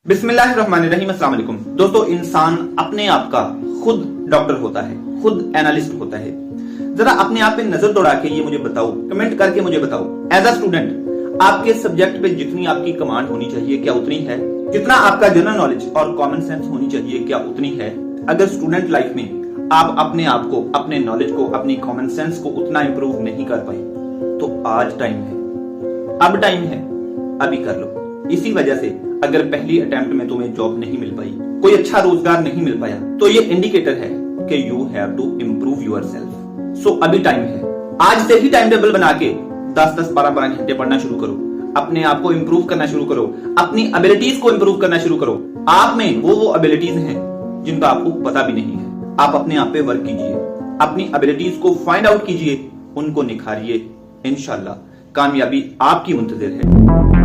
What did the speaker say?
बिस्मिल्लाहिर्रहमानिर्रहीम। अस्सलाम वालेकुम दोस्तों, इंसान अपने आप का खुद डॉक्टर होता है, खुद एनालिस्ट होता है। जरा अपने आप पे नजर दौड़ा के ये मुझे बताओ, कमेंट करके मुझे बताओ, एज अ स्टूडेंट आपके सब्जेक्ट पे जितनी आपकी कमांड होनी चाहिए क्या उतनी है? जितना आपका जनरल नॉलेज और कॉमन सेंस होनी चाहिए क्या उतनी है? अगर स्टूडेंट लाइफ में आप अपने आप को, अपने नॉलेज को, अपनी कॉमन सेंस को उतना इंप्रूव नहीं कर पाए तो आज टाइम है, अब टाइम है, अभी कर लो। इसी वजह से अगर पहली अटेम्प्ट में तुम्हें जॉब नहीं मिल पाई, कोई अच्छा रोजगार नहीं मिल पाया, तो ये इंडिकेटर है कि you have to improve yourself. So अभी टाइम है, आज से ही टाइम टेबल बना के 10-10, 12-12 घंटे पढ़ना शुरू करो, अपने आप को इम्प्रूव करना शुरू करो, अपनी एबिलिटीज को इम्प्रूव करना शुरू करो। आप में वो एबिलिटीज हैं जिनका आपको पता भी नहीं है। आप अपने आप पे वर्क कीजिए, अपनी एबिलिटीज को फाइंड आउट कीजिए, उनको निखारिए। इंशाल्लाह कामयाबी आपकी मुंतजिर है।